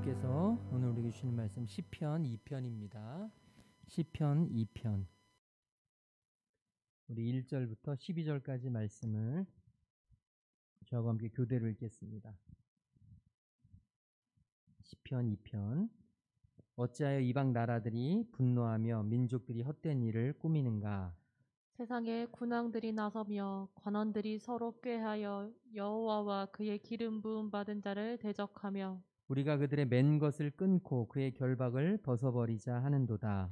하나님께서 오늘 우리에게 주시는 말씀 시편 2편입니다. 시편 2편. 우리 1절부터 12절까지 말씀을 저와 함께 교대로 읽겠습니다. 시편 2편. 어찌하여 이방 나라들이 분노하며 민족들이 헛된 일을 꾸미는가? 세상에 군왕들이 나서며 관원들이 서로 꾀하여 여호와와 그의 기름 부음 받은 자를 대적하며 우리가 그들의 맨 것을 끊고 그의 결박을 벗어버리자 하는도다.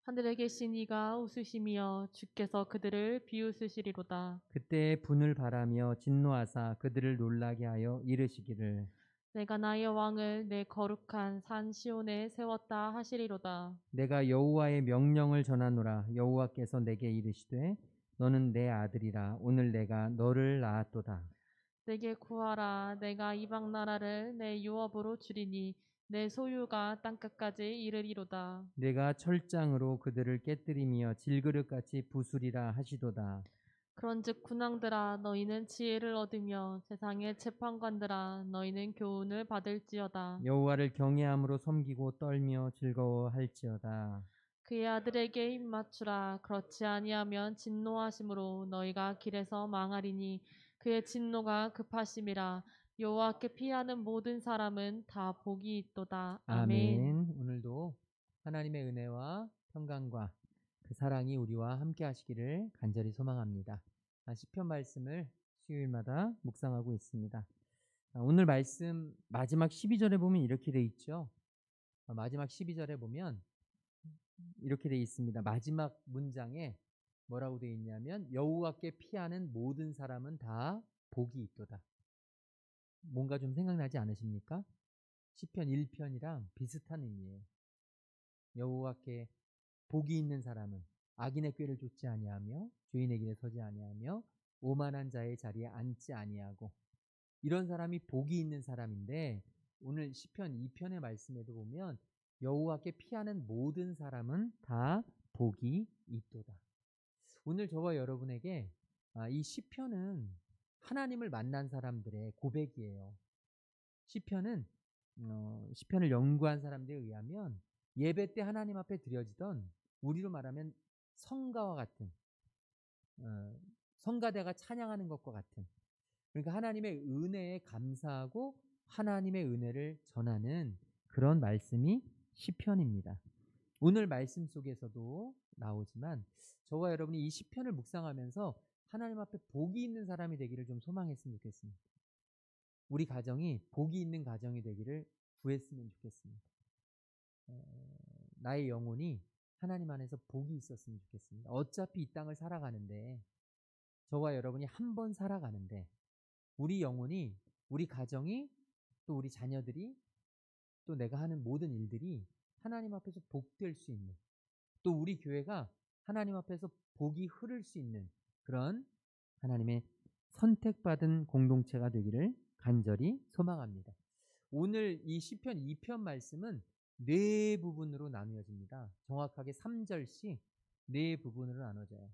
하늘에 계신 이가 웃으시며 주께서 그들을 비웃으시리로다. 그때 분을 바라며 진노하사 그들을 놀라게 하여 이르시기를 내가 나의 왕을 내 거룩한 산 시온에 세웠다 하시리로다. 내가 여호와의 명령을 전하노라. 여호와께서 내게 이르시되 너는 내 아들이라. 오늘 내가 너를 낳았도다. 내게 구하라. 내가 이방 나라를 내 유업으로 주리니 내 소유가 땅끝까지 이르리로다. 내가 철장으로 그들을 깨뜨리며 질그릇같이 부수리라 하시도다. 그런즉 군왕들아 너희는 지혜를 얻으며 세상의 재판관들아 너희는 교훈을 받을지어다. 여호와를 경외함으로 섬기고 떨며 즐거워할지어다. 그의 아들에게 입맞추라. 그렇지 아니하면 진노하심으로 너희가 길에서 망하리니 그의 진노가 급하심이라. 여호와께 피하는 모든 사람은 다 복이 있도다. 아멘. 아멘. 오늘도 하나님의 은혜와 평강과 그 사랑이 우리와 함께 하시기를 간절히 소망합니다. 시편 말씀을 수요일마다 묵상하고 있습니다. 오늘 말씀 마지막 12절에 보면 이렇게 돼 있죠. 마지막 12절에 보면 이렇게 돼 있습니다. 마지막 문장에 뭐라고 돼 있냐면 여호와께 피하는 모든 사람은 다 복이 있도다. 뭔가 좀 생각나지 않으십니까? 시편 1편이랑 비슷한 의미예요. 여호와께 복이 있는 사람은 악인의 꾀를 쫓지 아니하며 죄인의 길에 서지 아니하며 오만한 자의 자리에 앉지 아니하고, 이런 사람이 복이 있는 사람인데, 오늘 시편 2편의 말씀에도 보면 여호와께 피하는 모든 사람은 다 복이 있도다. 오늘 저와 여러분에게 이 시편은 하나님을 만난 사람들의 고백이에요. 시편은 시편을 연구한 사람들에 의하면 예배 때 하나님 앞에 드려지던, 우리로 말하면 성가와 같은, 어, 성가대가 찬양하는 것과 같은, 그러니까 하나님의 은혜에 감사하고 하나님의 은혜를 전하는 그런 말씀이 시편입니다. 오늘 말씀 속에서도 나오지만 저와 여러분이 이 시편을 묵상하면서 하나님 앞에 복이 있는 사람이 되기를 좀 소망했으면 좋겠습니다. 우리 가정이 복이 있는 가정이 되기를 구했으면 좋겠습니다. 나의 영혼이 하나님 안에서 복이 있었으면 좋겠습니다. 어차피 이 땅을 살아가는데, 저와 여러분이 한 번 살아가는데, 우리 영혼이, 우리 가정이, 또 우리 자녀들이, 또 내가 하는 모든 일들이 하나님 앞에서 복될 수 있는, 또 우리 교회가 하나님 앞에서 복이 흐를 수 있는 그런 하나님의 선택받은 공동체가 되기를 간절히 소망합니다. 오늘 이 시편 2편 말씀은 네 부분으로 나누어집니다. 정확하게 3절씩 네 부분으로 나눠져요.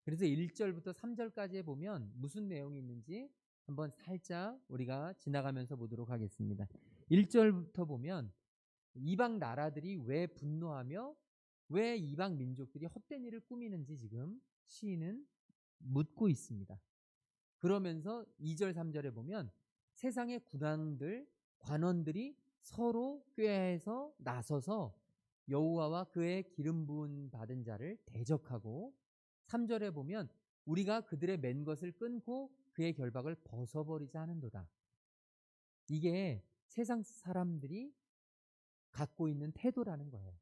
그래서 1절부터 3절까지에 보면 무슨 내용이 있는지 한번 살짝 우리가 지나가면서 보도록 하겠습니다. 1절부터 보면 이방 나라들이 왜 분노하며 왜 이방 민족들이 헛된 일을 꾸미는지 지금 시인은 묻고 있습니다. 그러면서 2절 3절에 보면 세상의 군왕들, 관원들이 서로 꾀해서 나서서 여호와와 그의 기름 부은 받은 자를 대적하고, 3절에 보면 우리가 그들의 맨 것을 끊고 그의 결박을 벗어버리자 하는도다. 이게 세상 사람들이 갖고 있는 태도라는 거예요.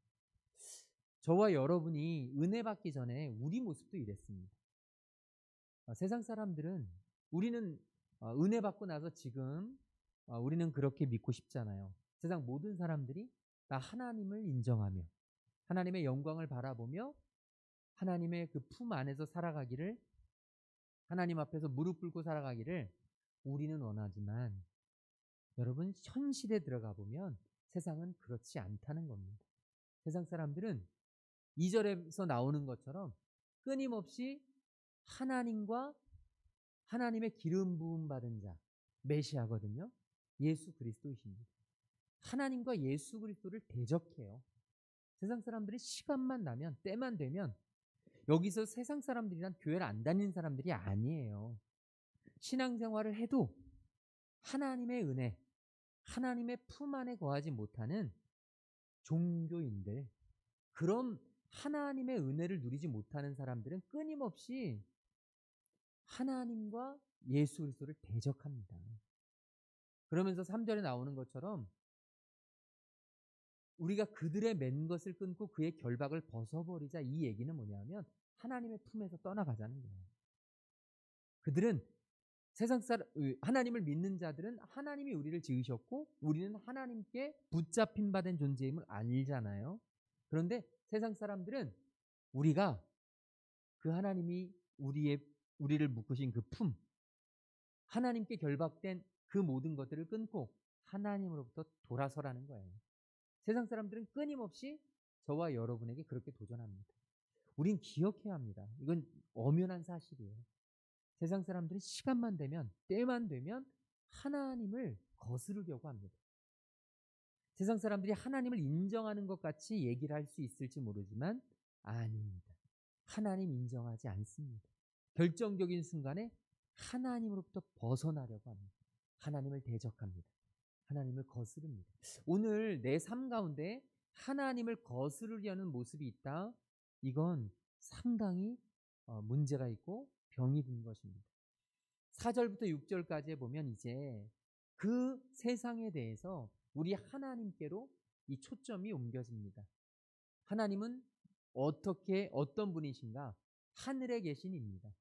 저와 여러분이 은혜 받기 전에 우리 모습도 이랬습니다. 세상 사람들은, 우리는 은혜 받고 나서 지금 우리는 그렇게 믿고 싶잖아요. 세상 모든 사람들이 다 하나님을 인정하며 하나님의 영광을 바라보며 하나님의 그 품 안에서 살아가기를, 하나님 앞에서 무릎 꿇고 살아가기를 우리는 원하지만, 여러분 현실에 들어가 보면 세상은 그렇지 않다는 겁니다. 세상 사람들은 2절에서 나오는 것처럼 끊임없이 하나님과 하나님의 기름 부음 받은 자, 메시아거든요. 예수 그리스도이십니다. 하나님과 예수 그리스도를 대적해요. 세상 사람들이 시간만 나면, 때만 되면, 여기서 세상 사람들이란 교회를 안 다니는 사람들이 아니에요. 신앙생활을 해도 하나님의 은혜, 하나님의 품 안에 거하지 못하는 종교인들, 그런 하나님의 은혜를 누리지 못하는 사람들은 끊임없이 하나님과 예수 그리스도를 대적합니다. 그러면서 3절에 나오는 것처럼 우리가 그들의 맨 것을 끊고 그의 결박을 벗어버리자, 이 얘기는 뭐냐면 하나님의 품에서 떠나가자는 거예요. 그들은 하나님을 믿는 자들은 하나님이 우리를 지으셨고 우리는 하나님께 붙잡힌 바 된 존재임을 알잖아요. 그런데 세상 사람들은 우리가 그 하나님이 우리를 묶으신 그 품, 하나님께 결박된 그 모든 것들을 끊고 하나님으로부터 돌아서라는 거예요. 세상 사람들은 끊임없이 저와 여러분에게 그렇게 도전합니다. 우린 기억해야 합니다. 이건 엄연한 사실이에요. 세상 사람들은 시간만 되면, 때만 되면 하나님을 거스르려고 합니다. 세상 사람들이 하나님을 인정하는 것 같이 얘기를 할 수 있을지 모르지만 아닙니다. 하나님 인정하지 않습니다. 결정적인 순간에 하나님으로부터 벗어나려고 합니다. 하나님을 대적합니다. 하나님을 거스릅니다. 오늘 내 삶 가운데 하나님을 거스르려는 모습이 있다. 이건 상당히 문제가 있고 병이 든 것입니다. 4절부터 6절까지 보면 이제 그 세상에 대해서 우리 하나님께로 이 초점이 옮겨집니다. 하나님은 어떤 분이신가? 하늘에 계신 입니다.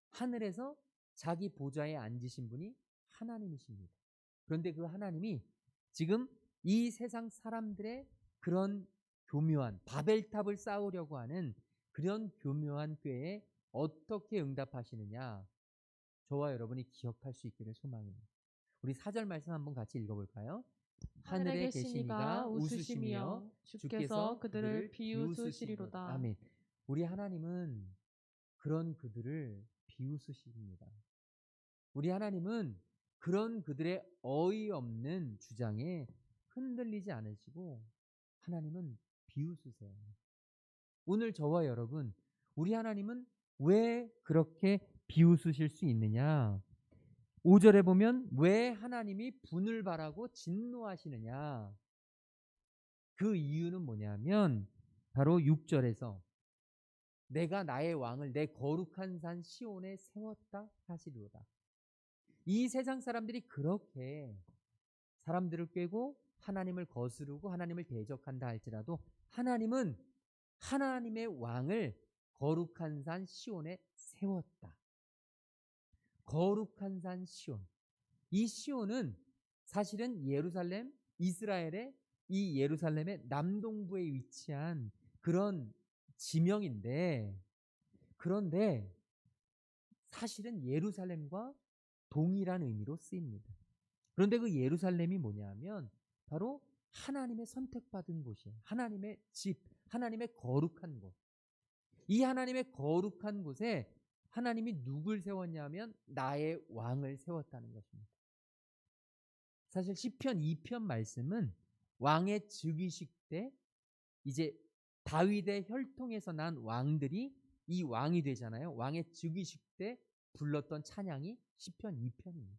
하늘에서 자기 보좌에 앉으신 분이 하나님이십니다. 그런데 그 하나님이 지금 이 세상 사람들의 그런 교묘한 바벨탑을 쌓으려고 하는 그런 교묘한 꾀에 어떻게 응답하시느냐, 저와 여러분이 기억할 수 있기를 소망합니다. 우리 4절 말씀 한번 같이 읽어볼까요? 하늘에 계신 이가 웃으시며 주께서 그들을 비웃으시리로다. 아멘. 우리 하나님은 그런 그들을 비웃으십니다. 우리 하나님은 그런 그들의 어이없는 주장에 흔들리지 않으시고 하나님은 비웃으세요. 오늘 저와 여러분, 우리 하나님은 왜 그렇게 비웃으실 수 있느냐? 5절에 보면 왜 하나님이 분을 발하고 진노하시느냐? 그 이유는 뭐냐면 바로 6절에서 내가 나의 왕을 내 거룩한 산 시온에 세웠다 하시리로다. 이 세상 사람들이 그렇게 사람들을 꾀고 하나님을 거스르고 하나님을 대적한다 할지라도 하나님은 하나님의 왕을 거룩한 산 시온에 세웠다. 거룩한 산 시온. 이 시온은 사실은 예루살렘, 이스라엘의 이 예루살렘의 남동부에 위치한 그런 지명인데, 그런데 사실은 예루살렘과 동일한 의미로 쓰입니다. 그런데 그 예루살렘이 뭐냐면 바로 하나님의 선택받은 곳이에요. 하나님의 집, 하나님의 거룩한 곳. 이 하나님의 거룩한 곳에 하나님이 누굴 세웠냐면 나의 왕을 세웠다는 것입니다. 사실 시편 2편 말씀은 왕의 즉위식 때 이제 다윗의 혈통에서 난 왕들이 이 왕이 되잖아요. 왕의 즉위식 때 불렀던 찬양이 시편 2편입니다.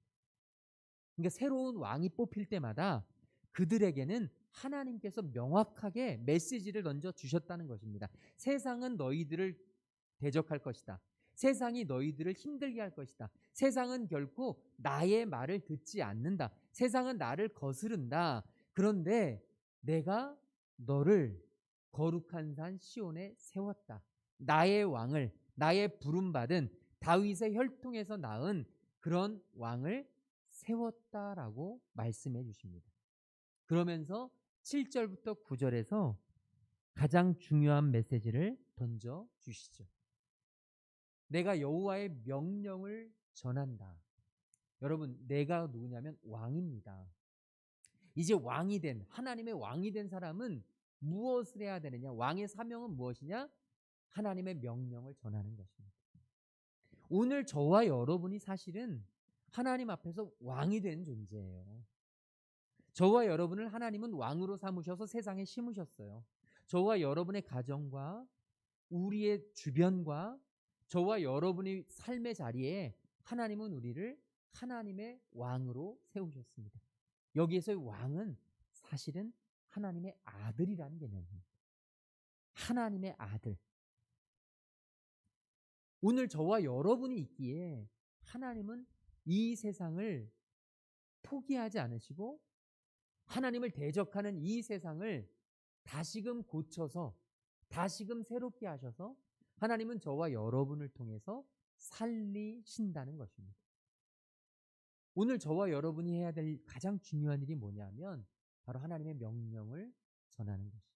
그러니까 새로운 왕이 뽑힐 때마다 그들에게는 하나님께서 명확하게 메시지를 던져 주셨다는 것입니다. 세상은 너희들을 대적할 것이다. 세상이 너희들을 힘들게 할 것이다. 세상은 결코 나의 말을 듣지 않는다. 세상은 나를 거스른다. 그런데 내가 너를 거룩한 산 시온에 세웠다. 나의 왕을, 나의 부름받은 다윗의 혈통에서 낳은 그런 왕을 세웠다라고 말씀해 주십니다. 그러면서 7절부터 9절에서 가장 중요한 메시지를 던져 주시죠. 내가 여호와의 명령을 전한다. 여러분, 내가 누구냐면 왕입니다. 이제 왕이 된, 하나님의 왕이 된 사람은 무엇을 해야 되느냐? 왕의 사명은 무엇이냐? 하나님의 명령을 전하는 것입니다. 오늘 저와 여러분이 사실은 하나님 앞에서 왕이 된 존재예요. 저와 여러분을 하나님은 왕으로 삼으셔서 세상에 심으셨어요. 저와 여러분의 가정과 우리의 주변과 저와 여러분의 삶의 자리에 하나님은 우리를 하나님의 왕으로 세우셨습니다. 여기에서의 왕은 사실은 하나님의 아들이라는 개념입니다. 하나님의 아들. 오늘 저와 여러분이 있기에 하나님은 이 세상을 포기하지 않으시고 하나님을 대적하는 이 세상을 다시금 고쳐서 다시금 새롭게 하셔서 하나님은 저와 여러분을 통해서 살리신다는 것입니다. 오늘 저와 여러분이 해야 될 가장 중요한 일이 뭐냐면 바로 하나님의 명령을 전하는 것입니다.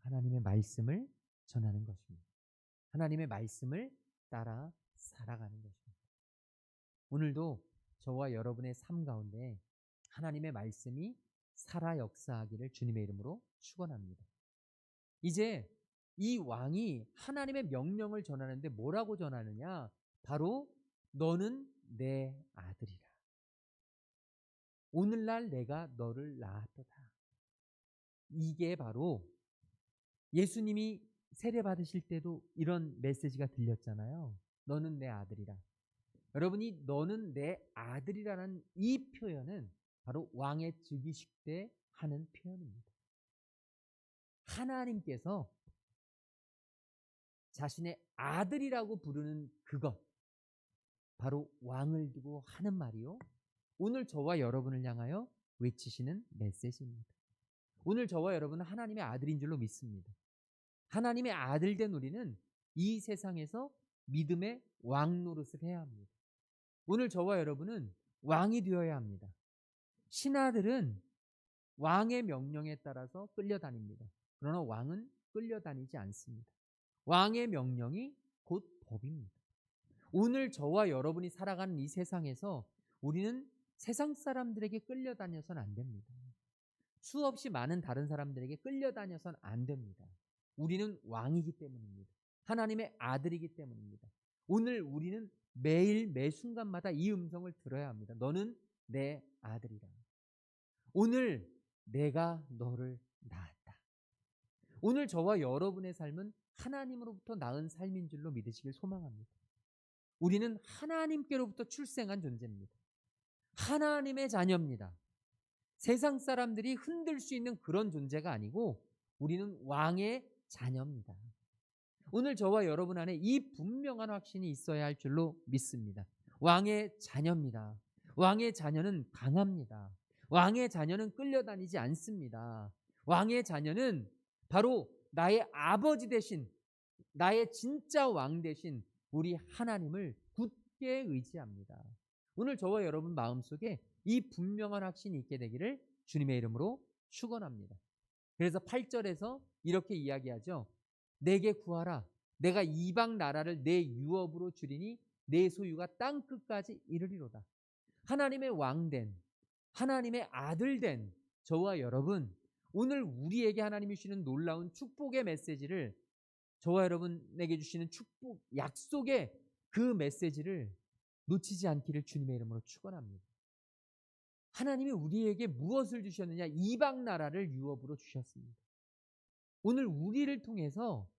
하나님의 말씀을 전하는 것입니다. 하나님의 말씀을 따라 살아가는 것입니다. 오늘도 저와 여러분의 삶 가운데 하나님의 말씀이 살아 역사하기를 주님의 이름으로 축원합니다. 이제 이 왕이 하나님의 명령을 전하는데 뭐라고 전하느냐? 바로 너는 내 아들이라. 오늘날 내가 너를 낳았도다. 이게 바로 예수님이 세례 받으실 때도 이런 메시지가 들렸잖아요. 너는 내 아들이라. 여러분이 너는 내 아들이라는 이 표현은 바로 왕의 즉위식 때 하는 표현입니다. 하나님께서 자신의 아들이라고 부르는 그것, 바로 왕을 두고 하는 말이요. 오늘 저와 여러분을 향하여 외치시는 메시지입니다. 오늘 저와 여러분은 하나님의 아들인 줄로 믿습니다. 하나님의 아들 된 우리는 이 세상에서 믿음의 왕 노릇을 해야 합니다. 오늘 저와 여러분은 왕이 되어야 합니다. 신하들은 왕의 명령에 따라서 끌려다닙니다. 그러나 왕은 끌려다니지 않습니다. 왕의 명령이 곧 법입니다. 오늘 저와 여러분이 살아가는 이 세상에서 우리는 세상 사람들에게 끌려다녀서는 안 됩니다. 수없이 많은 다른 사람들에게 끌려다녀서는 안 됩니다. 우리는 왕이기 때문입니다. 하나님의 아들이기 때문입니다. 오늘 우리는 매일 매 순간마다 이 음성을 들어야 합니다. 너는 내 아들이라. 오늘 내가 너를 낳았다. 오늘 저와 여러분의 삶은 하나님으로부터 낳은 삶인 줄로 믿으시길 소망합니다. 우리는 하나님께로부터 출생한 존재입니다. 하나님의 자녀입니다. 세상 사람들이 흔들 수 있는 그런 존재가 아니고 우리는 왕의 자녀입니다. 오늘 저와 여러분 안에 이 분명한 확신이 있어야 할 줄로 믿습니다. 왕의 자녀입니다. 왕의 자녀는 강합니다. 왕의 자녀는 끌려다니지 않습니다. 왕의 자녀는 바로 나의 아버지 대신 나의 진짜 왕 대신 우리 하나님을 굳게 의지합니다. 오늘 저와 여러분 마음속에 이 분명한 확신이 있게 되기를 주님의 이름으로 축원합니다. 그래서 8절에서 이렇게 이야기하죠. 내게 구하라. 내가 이방 나라를 내 유업으로 주리니 내 소유가 땅 끝까지 이르리로다. 하나님의 왕된, 하나님의 아들된 저와 여러분, 오늘 우리에게 하나님이 주시는 놀라운 축복의 메시지를, 저와 여러분에게 주시는 축복 약속의 그 메시지를 놓치지 않기를 주님의 이름으로 축원합니다. 하나님이 우리에게 무엇을 주셨느냐? 이방 나라를 유업으로 주셨습니다. 오늘 우리를 통해서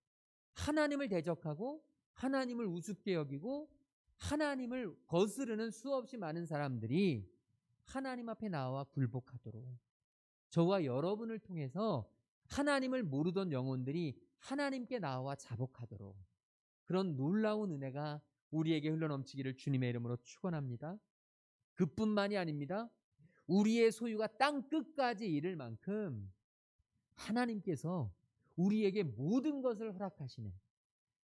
하나님을 대적하고 하나님을 우습게 여기고 하나님을 거스르는 수없이 많은 사람들이 하나님 앞에 나와 굴복하도록, 저와 여러분을 통해서 하나님을 모르던 영혼들이 하나님께 나와 자복하도록 그런 놀라운 은혜가 우리에게 흘러넘치기를 주님의 이름으로 축원합니다. 그뿐만이 아닙니다. 우리의 소유가 땅 끝까지 이를 만큼 하나님께서 우리에게 모든 것을 허락하시는,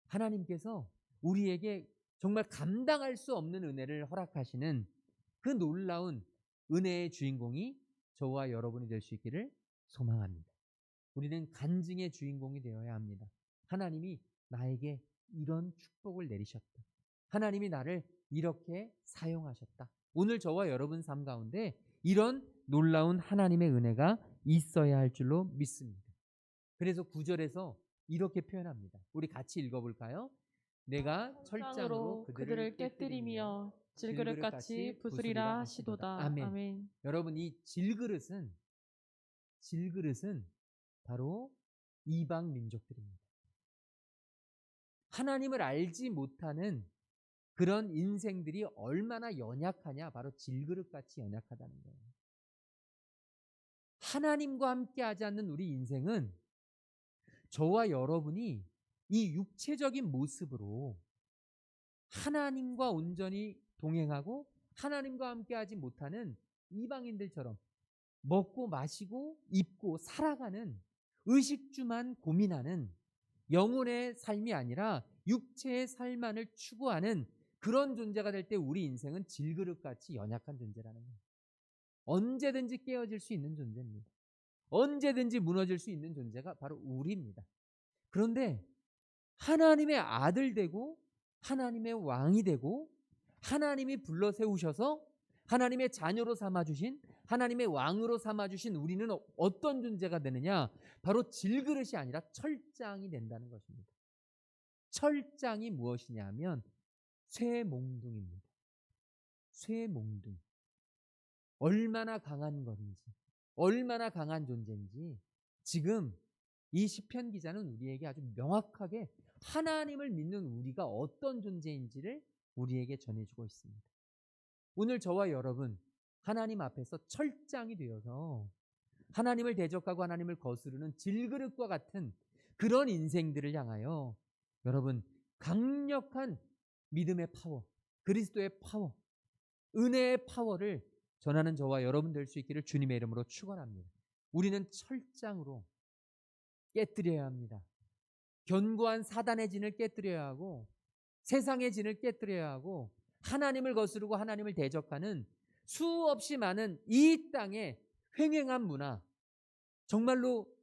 하나님께서 우리에게 정말 감당할 수 없는 은혜를 허락하시는 그 놀라운 은혜의 주인공이 저와 여러분이 될 수 있기를 소망합니다. 우리는 간증의 주인공이 되어야 합니다. 하나님이 나에게 이런 축복을 내리셨다. 하나님이 나를 이렇게 사용하셨다. 오늘 저와 여러분 삶 가운데 이런 놀라운 하나님의 은혜가 있어야 할 줄로 믿습니다. 그래서 9절에서 이렇게 표현합니다. 우리 같이 읽어볼까요? 내가 철장으로 그들을 깨뜨리며 질그릇같이 부수리라 하시도다. 아멘. 아멘. 여러분, 이 질그릇은 바로 이방 민족들입니다. 하나님을 알지 못하는 그런 인생들이 얼마나 연약하냐, 바로 질그릇같이 연약하다는 거예요. 하나님과 함께하지 않는 우리 인생은 저와 여러분이 이 육체적인 모습으로 하나님과 온전히 동행하고 하나님과 함께하지 못하는 이방인들처럼 먹고 마시고 입고 살아가는, 의식주만 고민하는 영혼의 삶이 아니라 육체의 삶만을 추구하는 그런 존재가 될 때 우리 인생은 질그릇같이 연약한 존재라는 거예요. 언제든지 깨어질 수 있는 존재입니다. 언제든지 무너질 수 있는 존재가 바로 우리입니다. 그런데 하나님의 아들 되고 하나님의 왕이 되고 하나님이 불러 세우셔서 하나님의 자녀로 삼아주신, 하나님의 왕으로 삼아주신 우리는 어떤 존재가 되느냐? 바로 질그릇이 아니라 철장이 된다는 것입니다. 철장이 무엇이냐 하면 쇠몽둥입니다. 쇠몽둥. 얼마나 강한 건지, 얼마나 강한 존재인지 지금 이 시편 기자는 우리에게 아주 명확하게 하나님을 믿는 우리가 어떤 존재인지를 우리에게 전해주고 있습니다. 오늘 저와 여러분, 하나님 앞에서 철장이 되어서 하나님을 대적하고 하나님을 거스르는 질그릇과 같은 그런 인생들을 향하여 여러분, 강력한 믿음의 파워, 그리스도의 파워, 은혜의 파워를 전하는 저와 여러분 될 수 있기를 주님의 이름으로 축원합니다. 우리는 철장으로 깨뜨려야 합니다. 견고한 사단의 진을 깨뜨려야 하고 세상의 진을 깨뜨려야 하고 하나님을 거스르고 하나님을 대적하는 수없이 많은 이 땅의 횡행한 문화, 정말로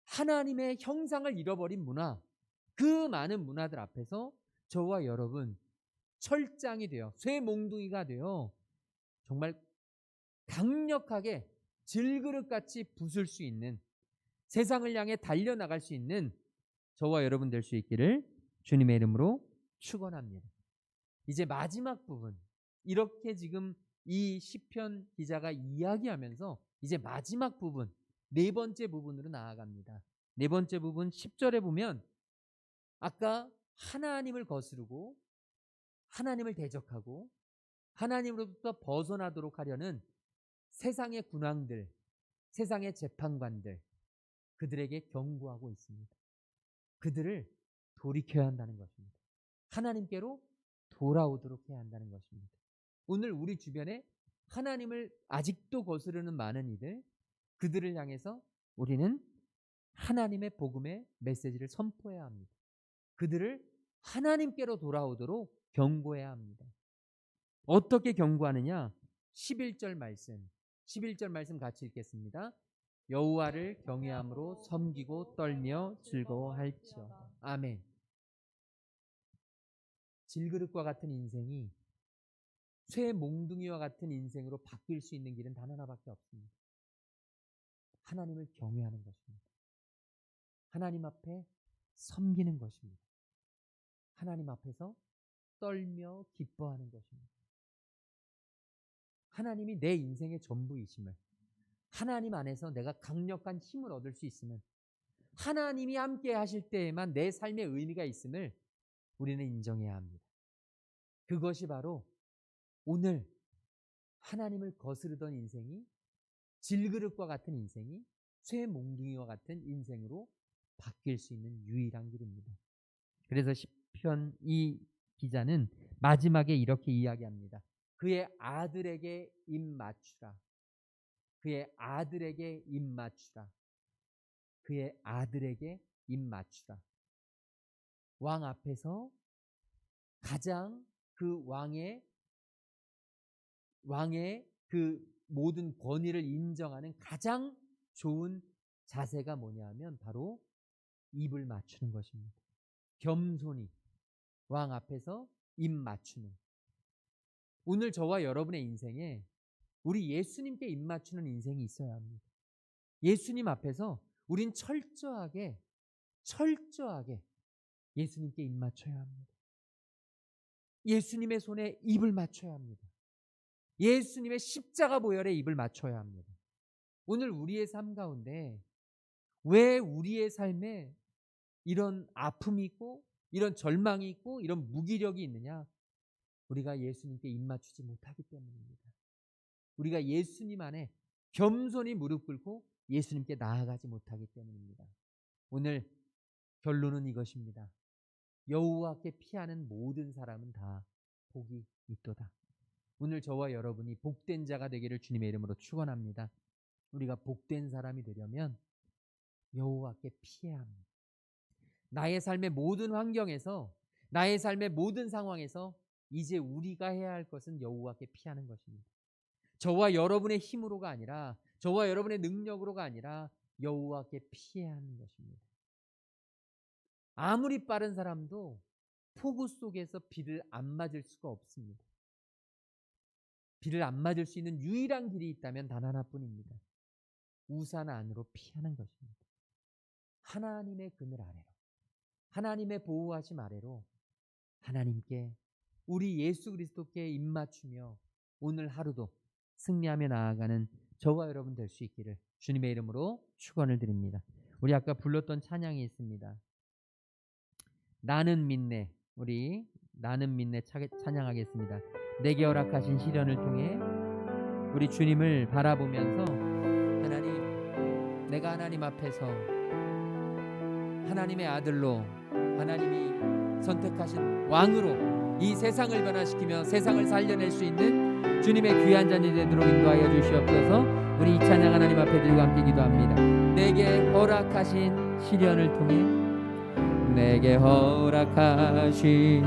하나님의 형상을 잃어버린 문화, 그 많은 문화들 앞에서 저와 여러분 철장이 되어 쇠몽둥이가 되어 정말 강력하게 질그릇같이 부술 수 있는, 세상을 향해 달려나갈 수 있는 저와 여러분 될 수 있기를 주님의 이름으로 축원합니다. 이제 마지막 부분, 이렇게 지금 이 시편 기자가 이야기하면서 이제 마지막 부분, 네 번째 부분으로 나아갑니다. 네 번째 부분 10절에 보면 아까 하나님을 거스르고 하나님을 대적하고 하나님으로부터 벗어나도록 하려는 세상의 군왕들, 세상의 재판관들, 그들에게 경고하고 있습니다. 그들을 돌이켜야 한다는 것입니다. 하나님께로 돌아오도록 해야 한다는 것입니다. 오늘 우리 주변에 하나님을 아직도 거스르는 많은 이들, 그들을 향해서 우리는 하나님의 복음의 메시지를 선포해야 합니다. 그들을 하나님께로 돌아오도록 경고해야 합니다. 어떻게 경고하느냐? 11절 말씀 같이 읽겠습니다. 여호와를 경외함으로 섬기고 떨며 즐거워할지어다. 아멘. 질그릇과 같은 인생이 쇠몽둥이와 같은 인생으로 바뀔 수 있는 길은 단 하나밖에 없습니다. 하나님을 경외하는 것입니다. 하나님 앞에 섬기는 것입니다. 하나님 앞에서 떨며 기뻐하는 것입니다. 하나님이 내 인생의 전부이심을, 하나님 안에서 내가 강력한 힘을 얻을 수 있음을, 하나님이 함께 하실 때에만 내 삶의 의미가 있음을 우리는 인정해야 합니다. 그것이 바로 오늘 하나님을 거스르던 인생이 질그릇과 같은 인생이 쇠몽둥이와 같은 인생으로 바뀔 수 있는 유일한 길입니다. 그래서 시편 이 기자는 마지막에 이렇게 이야기합니다. 그의 아들에게 입 맞추라. 그의 아들에게 입 맞추라. 그의 아들에게 입 맞추라. 왕 앞에서 가장 그 왕의 그 모든 권위를 인정하는 가장 좋은 자세가 뭐냐 하면 바로 입을 맞추는 것입니다. 겸손히 왕 앞에서 입 맞추는. 오늘 저와 여러분의 인생에 우리 예수님께 입 맞추는 인생이 있어야 합니다. 예수님 앞에서 우린 철저하게 예수님께 입 맞춰야 합니다. 예수님의 손에 입을 맞춰야 합니다. 예수님의 십자가 보혈에 입을 맞춰야 합니다. 오늘 우리의 삶 가운데 왜 우리의 삶에 이런 아픔이 있고 이런 절망이 있고 이런 무기력이 있느냐? 우리가 예수님께 입 맞추지 못하기 때문입니다. 우리가 예수님 안에 겸손히 무릎 꿇고 예수님께 나아가지 못하기 때문입니다. 오늘 결론은 이것입니다. 여호와께 피하는 모든 사람은 다 복이 있도다. 오늘 저와 여러분이 복된 자가 되기를 주님의 이름으로 축원합니다. 우리가 복된 사람이 되려면 여호와께 피해야 합니다. 나의 삶의 모든 환경에서, 나의 삶의 모든 상황에서 이제 우리가 해야 할 것은 여호와께 피하는 것입니다. 저와 여러분의 힘으로가 아니라, 저와 여러분의 능력으로가 아니라 여호와께 피해야 하는 것입니다. 아무리 빠른 사람도 폭우 속에서 비를 안 맞을 수가 없습니다. 비를 안 맞을 수 있는 유일한 길이 있다면 단 하나뿐입니다. 우산 안으로 피하는 것입니다. 하나님의 그늘 아래로, 하나님의 보호하심 아래로 하나님께, 우리 예수 그리스도께 입맞추며 오늘 하루도 승리하며 나아가는 저와 여러분 될 수 있기를 주님의 이름으로 축원을 드립니다. 우리 아까 불렀던 찬양이 있습니다. 나는 믿네. 우리 나는 믿네 찬양하겠습니다. 내게 허락하신 시련을 통해 우리 주님을 바라보면서, 하나님, 내가 하나님 앞에서 하나님의 아들로, 하나님이 선택하신 왕으로 이 세상을 변화시키며 세상을 살려낼 수 있는 주님의 귀한 자녀 되도록 인도하여 주시옵소서. 우리 이 찬양 하나님 앞에 들고 함께 기도합니다. 내게 허락하신 시련을 통해, 내게 허락하신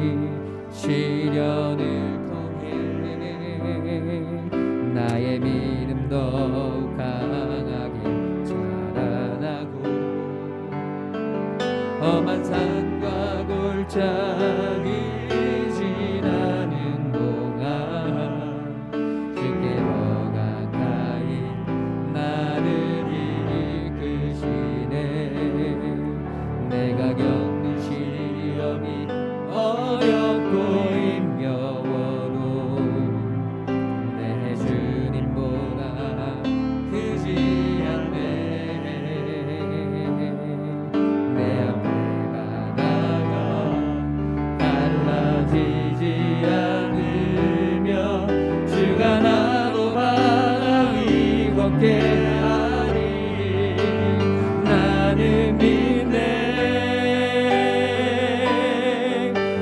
시련을 통해 나의 믿음 더욱 강하게 자라나고, 험한 산과 골짜기 지나는 동안 주께 더 가까이 나를 이끄시네. 내가 겪는 시험이 어렵고 힘겨워도 내 주님보다 크지 않네. 내 앞에 바다가 갈라지지 않으며 주가 나로 바다 위 걷게 하리. 나는 믿네.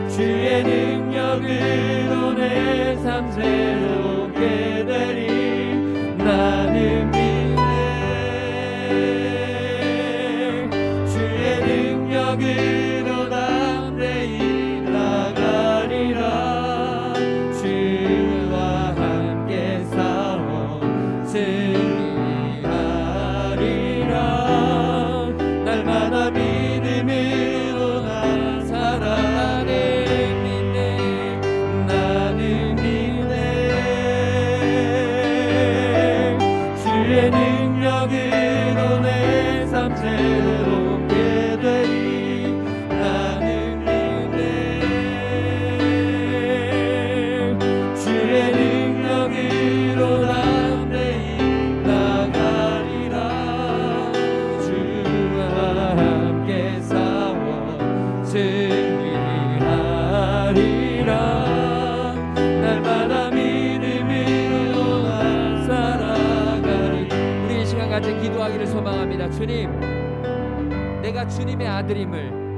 주의 능력으로 내 삶 새롭게 되리. 나는 믿네. 주의 능력으로 담대히 나가리라. 주와 함께 싸워 승리하리라. 날마다 믿음으로 나 살아가네. 나는 믿네. 주의 능력으로 내 삶 새롭게 되리. 나는 믿네. 주의 능력으로 담대히 나가리라. 주와 함께 싸워 승리하리라. 날마다 믿음으로 나 살아가리. 우리 이 시간 같이 기도하기를 소망합니다. 주님, 내가 주님의 아들임을,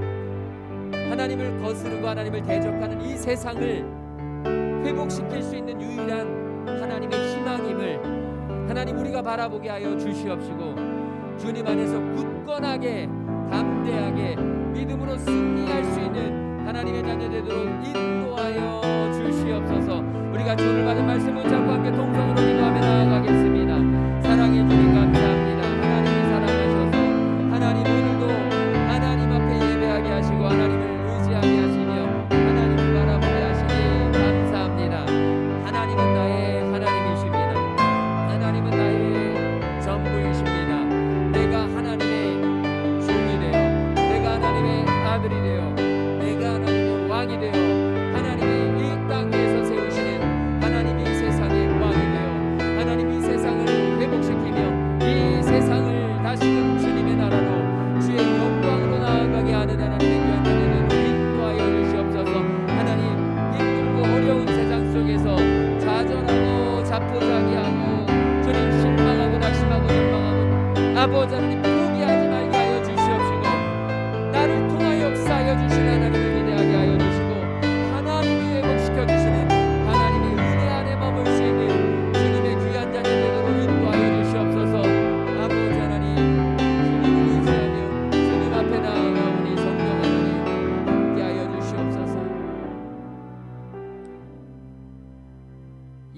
하나님을 거스르고 하나님을 대적하는 이 세상을 회복시킬 수 있는 유일한 하나님의 희망임을 하나님 우리가 바라보게 하여 주시옵시고, 주님 안에서 굳건하게 담대하게 믿음으로 승리할 수 있는 하나님의 자녀 되도록 인도하여 주시옵소서. 우리 같이 오늘 받은 말씀 붙잡고 함께 동성으로 기도하며 나아가겠습니다. 사랑해 주님 감사합니다. 하나님이 사랑하셔서 하나님 오늘도 하나님 앞에 예배하게 하시고 하나님을 의지하게 하시며 하나님을 바라보게 하시니 감사합니다. 하나님은 나의 하나님이십니다. 하나님은 나의 전부이십니다. 내가 하나님의 종이 되어, 내가 하나님의 아들이 되어, 내가 하나님의 왕이 되어 하나님의 이 땅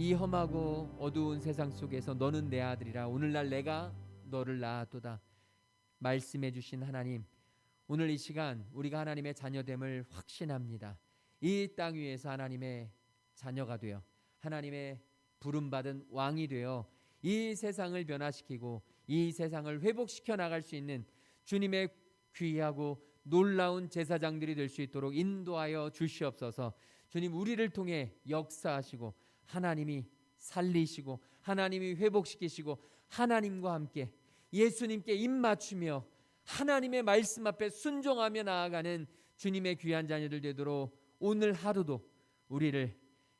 이 험하고 어두운 세상 속에서 너는 내 아들이라 오늘날 내가 너를 낳았도다 말씀해 주신 하나님, 오늘 이 시간 우리가 하나님의 자녀됨을 확신합니다. 이 땅 위에서 하나님의 자녀가 되어 하나님의 부름받은 왕이 되어 이 세상을 변화시키고 이 세상을 회복시켜 나갈 수 있는 주님의 귀하고 놀라운 제사장들이 될 수 있도록 인도하여 주시옵소서. 주님, 우리를 통해 역사하시고 하나님이 살리시고 하나님이 회복시키시고 하나님과 함께 예수님께 입 맞추며 하나님의 말씀 앞에 순종하며 나아가는 주님의 귀한 자녀들 되도록 오늘 하루도 우리를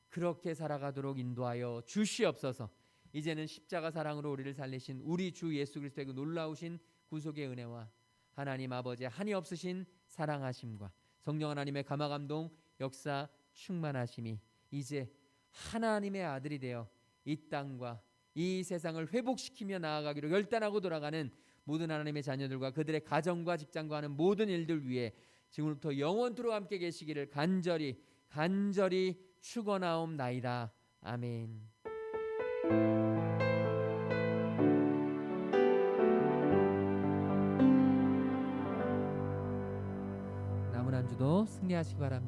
그렇게 살아가도록 인도하여 주시옵소서. 이제는 십자가 사랑으로 우리를 살리신 우리 주 예수 그리스도의 그 놀라우신 구속의 은혜와 하나님 아버지의 한이 없으신 사랑하심과 성령 하나님의 감화 감동 역사 충만하심이 이제 하나님의 아들이 되어 이 땅과 이 세상을 회복시키며 나아가기로 결단하고 돌아가는 모든 하나님의 자녀들과 그들의 가정과 직장과 하는 모든 일들 위해 지금부터 영원토록 함께 계시기를 간절히 축원하옵나이다. 아멘. 남은 한 주도 승리하시기 바랍니다.